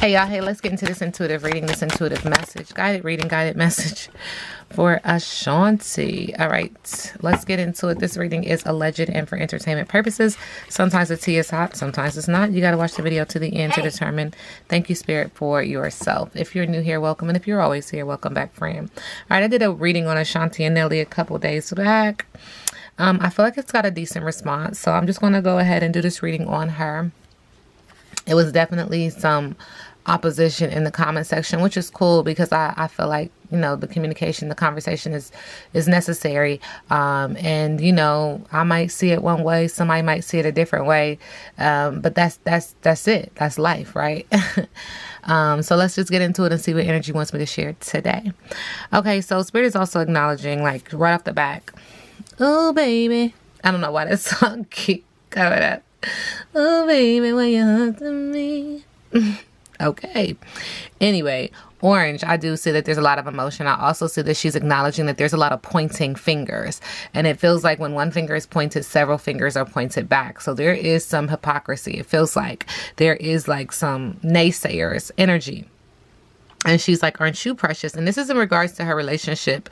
Hey y'all, hey, let's get into this intuitive reading, this intuitive message, guided reading, guided message for Ashanti. All right, let's get into it. This reading is alleged and for entertainment purposes. Sometimes the tea is hot, sometimes it's not. You got to watch the video to the end to determine. Thank you, Spirit, for yourself. If you're new here, welcome. And if you're always here, welcome back, friend. All right, I did a reading on Ashanti and Nelly a couple days back. I feel like it's got a decent response, so I'm just going to go ahead and do this reading on her. It was definitely some opposition in the comment section, which is cool because I feel like, you know, the communication, the conversation is necessary. And, you know, I might see it one way, somebody might see it a different way. But that's it. That's life, right? So let's just get into it and see what energy wants me to share today. Okay, so Spirit is also acknowledging, like, right off the back, oh, baby. I don't know why that song keep coming up. Oh, baby, when you hugging me. Okay. Anyway, Orange, I do see that there's a lot of emotion. I also see that she's acknowledging that there's a lot of pointing fingers. And it feels like when one finger is pointed, several fingers are pointed back. So there is some hypocrisy. It feels like there is like some naysayers energy. And she's like, aren't you precious? And this is in regards to her relationship.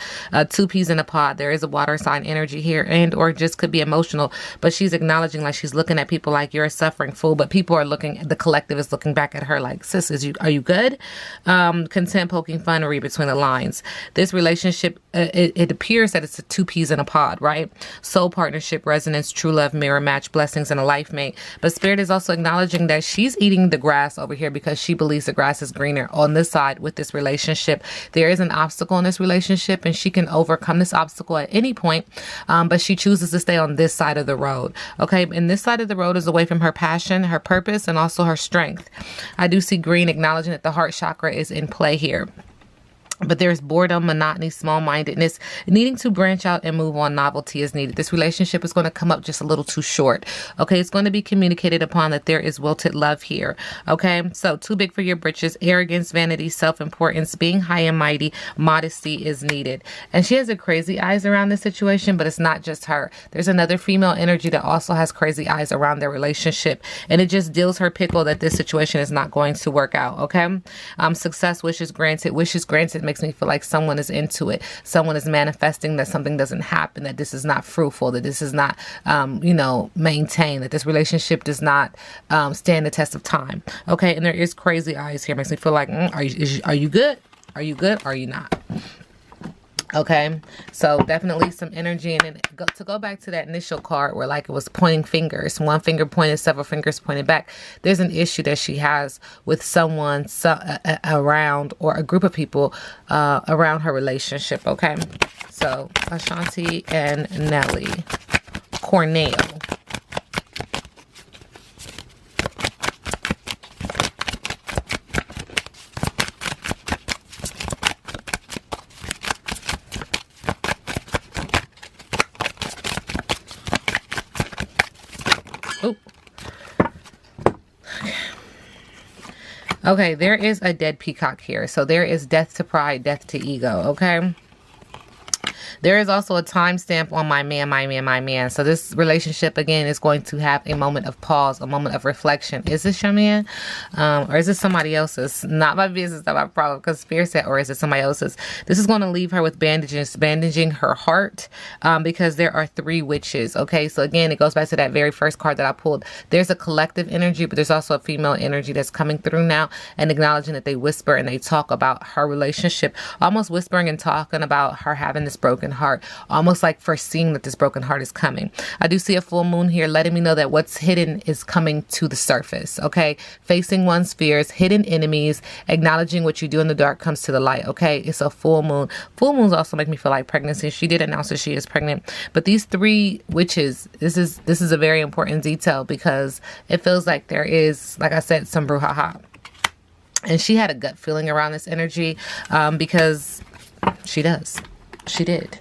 Two peas in a pod. There is a water sign energy here, and or just could be emotional. But she's acknowledging, like, she's looking at people like you're a suffering fool. But people are looking, the collective is looking back at her like, sis, are you good? Content, poking fun, or read between the lines. This relationship, it appears that it's a two peas in a pod, right? Soul partnership, resonance, true love, mirror match, blessings, and a life mate. But Spirit is also acknowledging that she's eating the grass over here because she believes the grass is greener on this side. With this relationship, there is an obstacle in this relationship, and she can overcome this obstacle at any point, but she chooses to stay on this side of the road. Okay, and this side of the road is away from her passion, her purpose, and also her strength. I do see green, acknowledging that the heart chakra is in play here. But there's boredom, monotony, small-mindedness, needing to branch out and move on. Novelty is needed. This relationship is going to come up just a little too short. Okay, it's going to be communicated upon that there is wilted love here. Okay, so too big for your britches, arrogance, vanity, self-importance, being high and mighty, modesty is needed. And she has a crazy eyes around this situation, but it's not just her. There's another female energy that also has crazy eyes around their relationship, and it just deals her pickle that this situation is not going to work out. Okay, success, wishes granted makes me feel like someone is into it. Someone is manifesting that something doesn't happen, that this is not fruitful, that this is not, maintained, that this relationship does not stand the test of time. Okay, and there is crazy eyes here. Makes me feel like, are you good? Are you good? Are you not? Okay, so definitely some energy. And then to go back to that initial card where like it was pointing fingers, one finger pointed, several fingers pointed back. There's an issue that she has with someone around, or a group of people around her relationship. Okay, so Ashanti and Nelly. Cornell. Okay, there is a dead peacock here. So there is death to pride, death to ego, okay? There is also a timestamp on my man. So this relationship, again, is going to have a moment of pause, a moment of reflection. Is this your man? Or is this somebody else's? Not my business, not my problem, because Spirit said, or is it somebody else's? This is going to leave her with bandaging her heart, because there are three witches, okay? So again, it goes back to that very first card that I pulled. There's a collective energy, but there's also a female energy that's coming through now and acknowledging that they whisper and they talk about her relationship, almost whispering and talking about her having this broken heart, almost like foreseeing that this broken heart is coming. I do see a full moon here letting me know that what's hidden is coming to the surface. Okay, facing one's fears, hidden enemies, acknowledging what you do in the dark comes to the light. Okay, it's a full moon. Full moons also make me feel like pregnancy. She did announce that she is pregnant, but these three witches, this is a very important detail because it feels like there is, like I said, some brouhaha. And she had a gut feeling around this energy, because she did.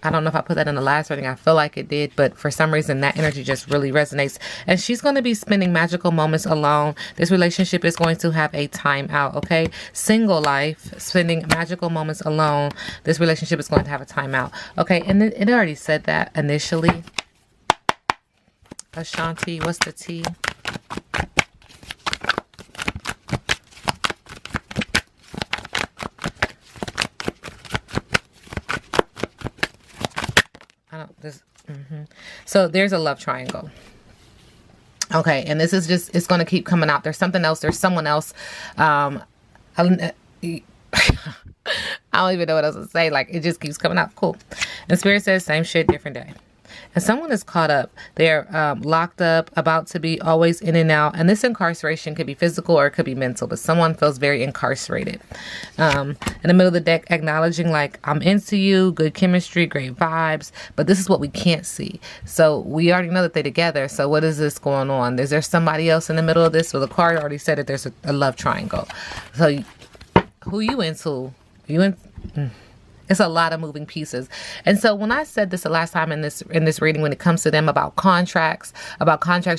I don't know if I put that in the last reading. I feel like it did, but for some reason that energy just really resonates. And she's going to be spending magical moments alone. This relationship is going to have a time out, okay? Single life, spending magical moments alone. This relationship is going to have a time out, okay? And it already said that initially. Ashanti, what's the T? So there's a love triangle. Okay, and this is just, it's going to keep coming out. There's something else. There's someone else. I don't even know what else to say. Like, it just keeps coming out. Cool. And Spirit says, same shit, different day. And someone is caught up. They're locked up, about to be, always in and out. And this incarceration could be physical or it could be mental, but someone feels very incarcerated. In the middle of the deck, acknowledging like, I'm into you, good chemistry, great vibes, but this is what we can't see. So we already know that they're together. So what is this going on? Is there somebody else in the middle of this? Well, the card already said that there's a love triangle. So who you into? You in? It's a lot of moving pieces. And so when I said this the last time in this reading, when it comes to them about contracts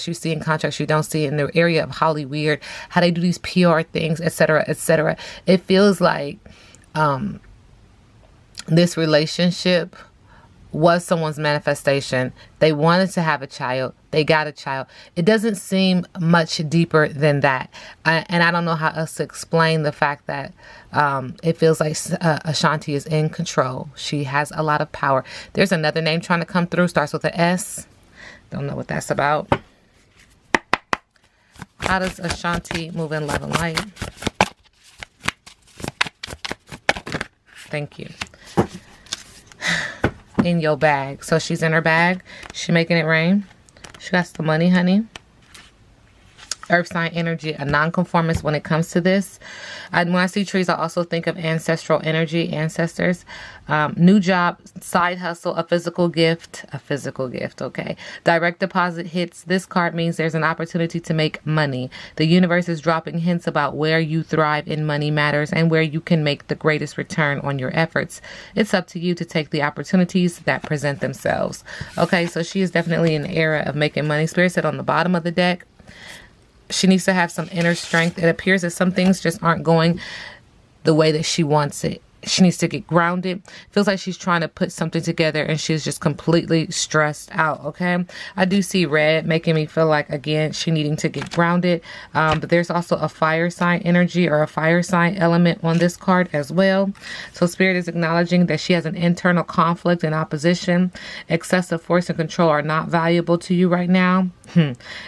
you see and contracts you don't see, in the area of Hollywood, how they do these PR things, etc., etc., it feels like this relationship was someone's manifestation. They wanted to have a child. They got a child. It doesn't seem much deeper than that. And I don't know how else to explain the fact that it feels like Ashanti is in control. She has a lot of power. There's another name trying to come through. Starts with an S. Don't know what that's about. How does Ashanti move in love and light? Thank you. In your bag. So she's in her bag. She's making it rain. She got some money, honey. Earth sign energy, a nonconformist when it comes to this. When I see trees, I also think of ancestral energy, ancestors. New job, side hustle, a physical gift, okay. Direct deposit hits. This card means there's an opportunity to make money. The universe is dropping hints about where you thrive in money matters and where you can make the greatest return on your efforts. It's up to you to take the opportunities that present themselves. Okay, so she is definitely in the era of making money. Spirit said on the bottom of the deck, she needs to have some inner strength. It appears that some things just aren't going the way that she wants it. She needs to get grounded. Feels like she's trying to put something together and she's just completely stressed out, okay? I do see red making me feel like, again, she needing to get grounded. But there's also a fire sign energy or a fire sign element on this card as well. So Spirit is acknowledging that she has an internal conflict and opposition. Excessive force and control are not valuable to you right now.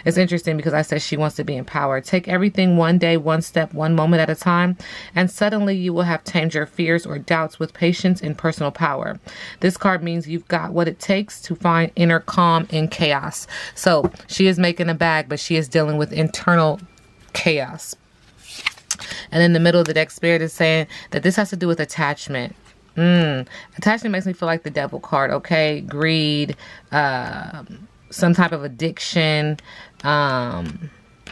It's interesting because I said she wants to be empowered. Take everything one day, one step, one moment at a time, and suddenly you will have tamed your fears or doubts with patience and personal power. This card means you've got what it takes to find inner calm in chaos. So she is making a bag, but she is dealing with internal chaos. And in the middle of the deck, Spirit is saying that this has to do with attachment. Attachment makes me feel like the devil card, okay? Greed, some type of addiction,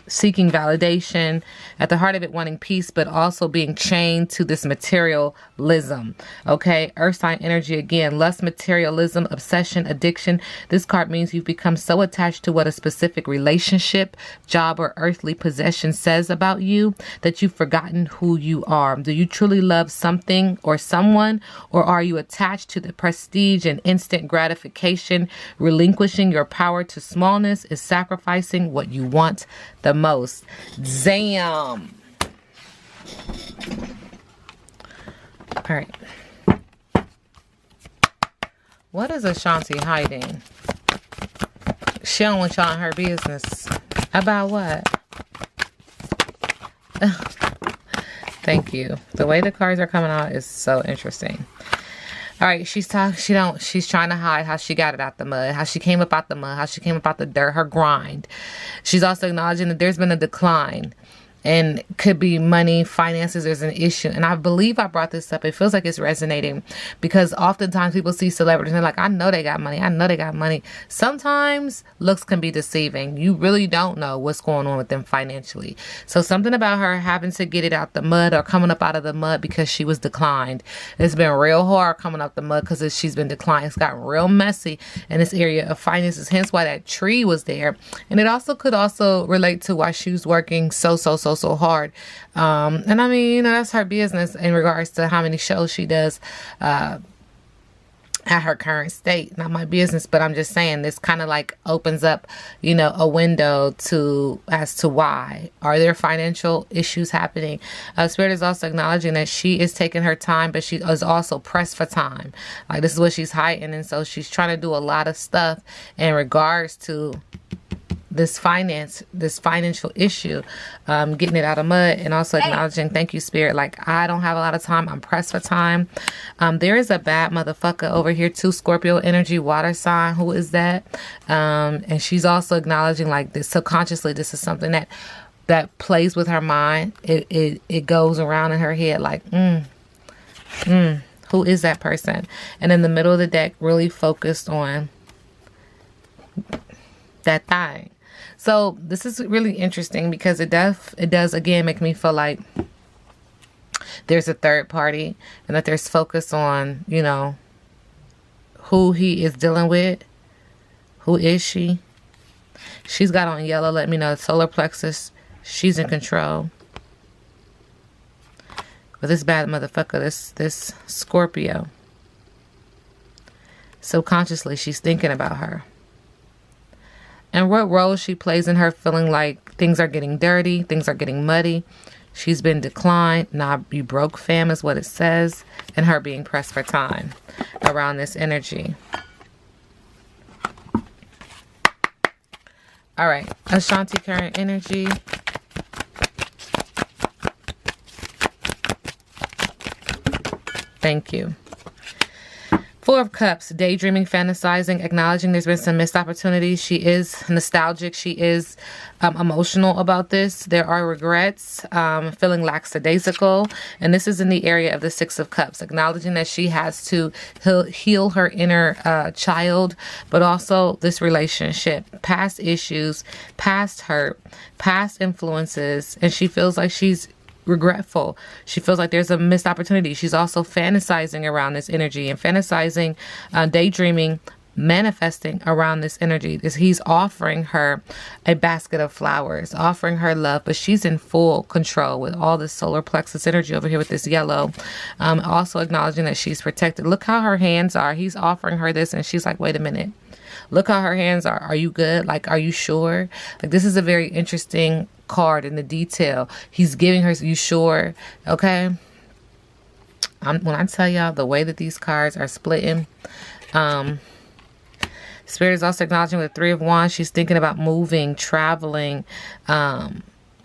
seeking validation, at the heart of it wanting peace, but also being chained to this materialism. Okay, earth sign energy again, lust, materialism, obsession, addiction. This card means you've become so attached to what a specific relationship, job, or earthly possession says about you that you've forgotten who you are. Do you truly love something or someone, or are you attached to the prestige and instant gratification? Relinquishing your power to smallness is sacrificing what you want the most. Damn. All right. What is Ashanti hiding? She don't want y'all in her business. About what? Thank you. The way the cards are coming out is so interesting. All right, she's trying to hide how she got it out the mud, how she came up out the mud, how she came up out the dirt, her grind. She's also acknowledging that there's been a decline. And could be money, finances, there's an issue. And I believe I brought this up. It feels like it's resonating because oftentimes people see celebrities and they're like, I know they got money. I know they got money. Sometimes looks can be deceiving. You really don't know what's going on with them financially. So something about her having to get it out the mud or coming up out of the mud because she was declined. It's been real hard coming up the mud because she's been declined. It's gotten real messy in this area of finances. Hence why that tree was there. And it also could also relate to why she was working so hard. And I mean, that's her business in regards to how many shows she does. at her current state. Not my business, but I'm just saying this kind of like opens up, you know, a window to as to why. Are there financial issues happening? Spirit is also acknowledging that she is taking her time, but she is also pressed for time. Like this is what she's hiding, and so she's trying to do a lot of stuff in regards to this financial issue, getting it out of mud, and also acknowledging, thank you, Spirit, like I don't have a lot of time, I'm pressed for time. There is a bad motherfucker over here too, Scorpio energy, water sign. Who is that? And she's also acknowledging like this subconsciously, this is something that plays with her mind. It goes around in her head like who is that person? And in the middle of the deck, really focused on that thing. So this is really interesting because it does again make me feel like there's a third party, and that there's focus on, you know, who he is dealing with. Who is she? She's got on yellow, let me know, solar plexus. She's in control. But this bad motherfucker, this Scorpio, subconsciously she's thinking about her. And what role she plays in her feeling like things are getting dirty, things are getting muddy. She's been declined. Now you broke, fam, is what it says. And her being pressed for time around this energy. All right. Ashanti current energy. Thank you. Four of Cups, daydreaming, fantasizing, acknowledging there's been some missed opportunities. She is nostalgic. She is emotional about this. There are regrets, feeling lackadaisical. And this is in the area of the Six of Cups, acknowledging that she has to heal her inner child, but also this relationship, past issues, past hurt, past influences. And she feels like she's regretful. She feels like there's a missed opportunity. She's also fantasizing around this energy and fantasizing, daydreaming, manifesting around this energy. He's offering her a basket of flowers, offering her love, but she's in full control with all this solar plexus energy over here with this yellow. Also acknowledging that she's protected. Look how her hands are. He's offering her this and she's like, wait a minute. Look how her hands are. Are you good? Like, are you sure? Like, this is a very interesting card in the detail. He's giving her, you sure? Okay. When I tell y'all the way that these cards are splitting, Spirit is also acknowledging with the Three of Wands. She's thinking about moving, traveling,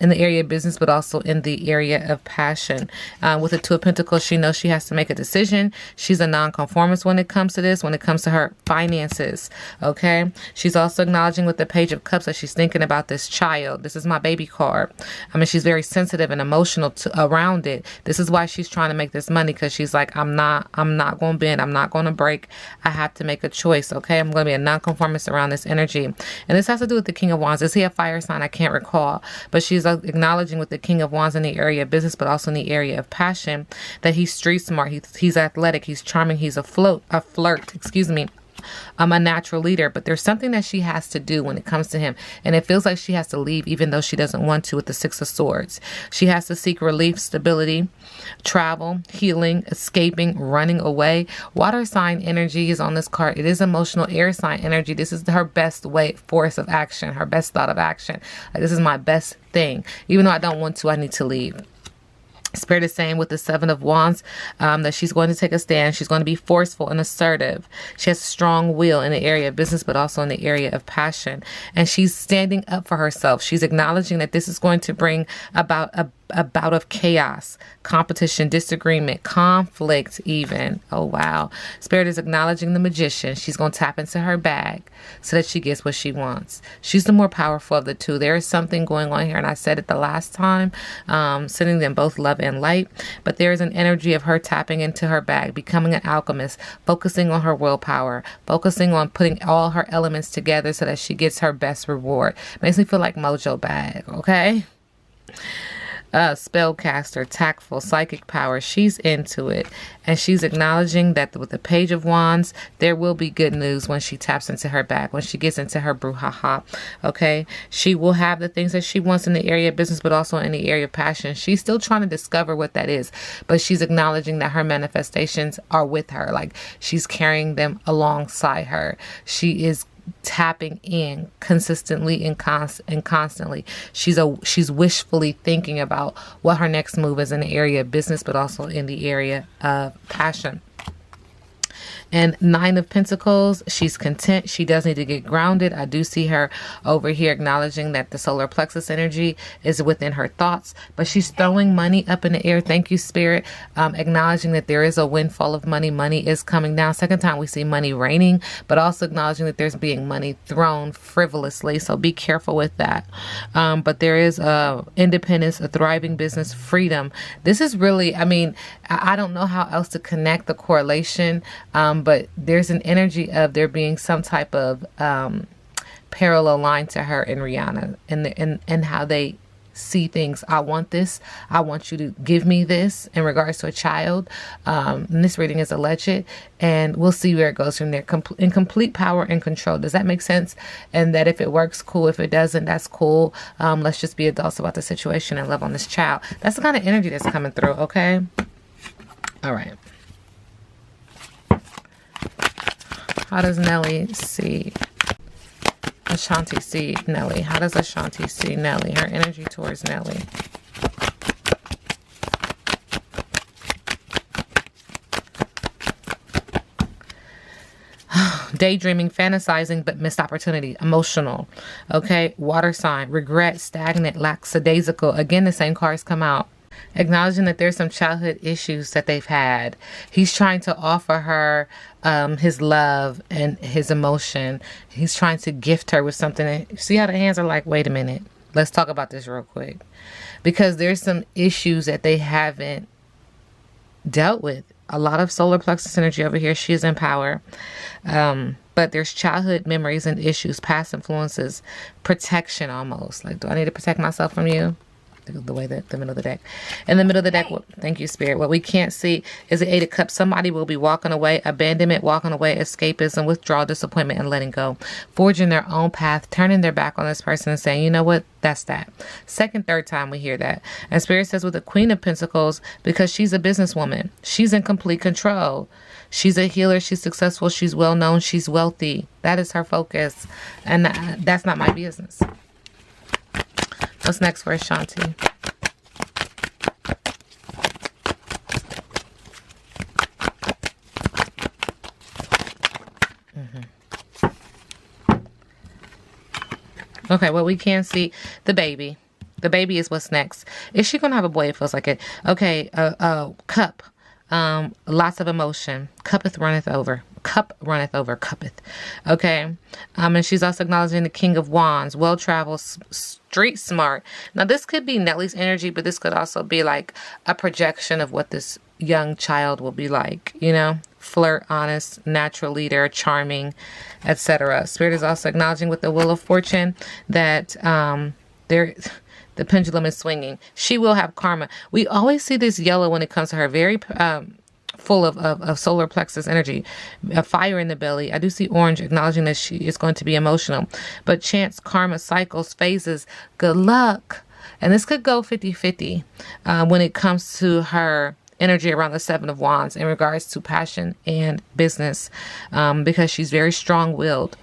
in the area of business, but also in the area of passion. With the Two of Pentacles, she knows she has to make a decision. She's a nonconformist when it comes to this, when it comes to her finances. Okay. She's also acknowledging with the Page of Cups that she's thinking about this child. This is my baby card. I mean, she's very sensitive and emotional around it. This is why she's trying to make this money, because she's like, I'm not going to bend. I'm not going to break. I have to make a choice. Okay. I'm going to be a nonconformist around this energy. And this has to do with the King of Wands. Is he a fire sign? I can't recall, but she's acknowledging with the King of Wands in the area of business, but also in the area of passion, that he's street smart, he's athletic, he's charming, he's a flirt, a natural leader. But there's something that she has to do when it comes to him, and it feels like she has to leave even though she doesn't want to. With the Six of Swords, she has to seek relief, stability, travel, healing, escaping, running away. Water sign energy is on this card. It is emotional. Air sign energy. This is her best force of action, her best thought of action. Like, this is my best thing. Even though I don't want to, I need to leave. Spirit is saying with the Seven of Wands that she's going to take a stand. She's going to be forceful and assertive. She has a strong will in the area of business, but also in the area of passion. And she's standing up for herself. She's acknowledging that this is going to bring about a bout of chaos, competition, disagreement, conflict even. Oh, wow. Spirit is acknowledging the Magician. She's going to tap into her bag so that she gets what she wants. She's the more powerful of the two. There is something going on here, and I said it the last time, sending them both love and light. But there is an energy of her tapping into her bag, becoming an alchemist, focusing on her willpower, focusing on putting all her elements together so that she gets her best reward. Makes me feel like Mojo bag, okay? spellcaster, tactful, psychic power. She's into it. And she's acknowledging that with the Page of Wands, there will be good news when she taps into her bag, when she gets into her brouhaha. Okay? She will have the things that she wants in the area of business, but also in the area of passion. She's still trying to discover what that is, but she's acknowledging that her manifestations are with her. Like, she's carrying them alongside her. She is tapping in consistently and constantly. She's wishfully thinking about what her next move is in the area of business, but also in the area of passion. And Nine of Pentacles, she's content. She does need to get grounded. I do see her over here acknowledging that the solar plexus energy is within her thoughts, but she's throwing money up in the air. Thank you, Spirit. Acknowledging that there is a windfall of money. Money is coming down. Second time we see money raining, but also acknowledging that there's being money thrown frivolously. So be careful with that. But there is independence, a thriving business, freedom. This is really, I mean, I don't know how else to connect the correlation. But there's an energy of there being some type of parallel line to her and Rihanna and how they see things. I want this. I want you to give me this in regards to a child. And this reading is alleged, and we'll see where it goes from there. In complete power and control. Does that make sense? And that if it works, cool. If it doesn't, that's cool. Let's just be adults about the situation and love on this child. That's the kind of energy that's coming through. Okay. All right. How does Nelly see Ashanti see Nelly? How does Ashanti see Nelly? Her energy towards Nelly. Daydreaming, fantasizing, but missed opportunity. Emotional. Okay. Water sign. Regret, stagnant, lackadaisical. Again, the same cards come out. Acknowledging that there's some childhood issues that they've had. He's trying to offer her his love and his emotion. He's trying to gift her with something. See how the hands are like, wait a minute. Let's talk about this real quick. Because there's some issues that they haven't dealt with. A lot of solar plexus energy over here. She is in power. But there's childhood memories and issues, past influences, protection almost. Like, do I need to protect myself from you? The way that the middle of the deck. In the middle of the deck, thank you, Spirit. What we can't see is the Eight of Cups. Somebody will be walking away, abandonment, walking away, escapism, withdrawal, disappointment, and letting go. Forging their own path, turning their back on this person and saying, you know what, that's that. Second, third time we hear that. And Spirit says with the Queen of Pentacles, because she's a businesswoman, she's in complete control. She's a healer. She's successful. She's well known. She's wealthy. That is her focus. And that's not my business. What's next for Ashanti? Okay, well, we can see the baby. The baby is what's next. Is she going to have a boy? It feels like it. Okay, cup. Lots of emotion. Cuppeth runneth over. Cup runneth over. Cuppeth. Okay. And she's also acknowledging the King of Wands. Well-traveled, street smart. Now, this could be Nelly's energy, but this could also be like a projection of what this young child will be like, you know? Flirt, honest, natural leader, charming, etc. Spirit is also acknowledging with the Wheel of Fortune that the pendulum is swinging. She will have karma. We always see this yellow when it comes to her. Very full of solar plexus energy. A fire in the belly. I do see orange, acknowledging that she is going to be emotional. But chance, karma, cycles, phases. Good luck. And this could go 50-50 when it comes to her energy around the Seven of Wands in regards to passion and business, because she's very strong-willed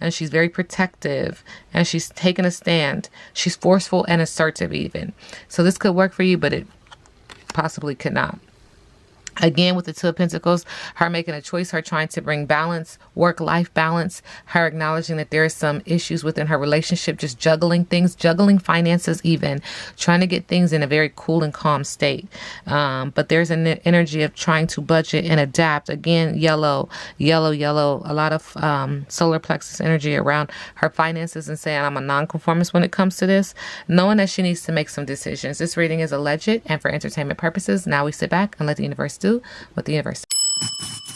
and she's very protective and she's taking a stand. She's forceful and assertive even. So this could work for you, but it possibly could not. Again, with the Two of Pentacles, her making a choice, her trying to bring balance, work-life balance, her acknowledging that there are some issues within her relationship, just juggling things, juggling finances even, trying to get things in a very cool and calm state. But there's an energy of trying to budget and adapt. Again, yellow, a lot of solar plexus energy around her finances and saying, I'm a nonconformist when it comes to this, knowing that she needs to make some decisions. This reading is alleged and for entertainment purposes. Now we sit back and let the universe do what the universe does.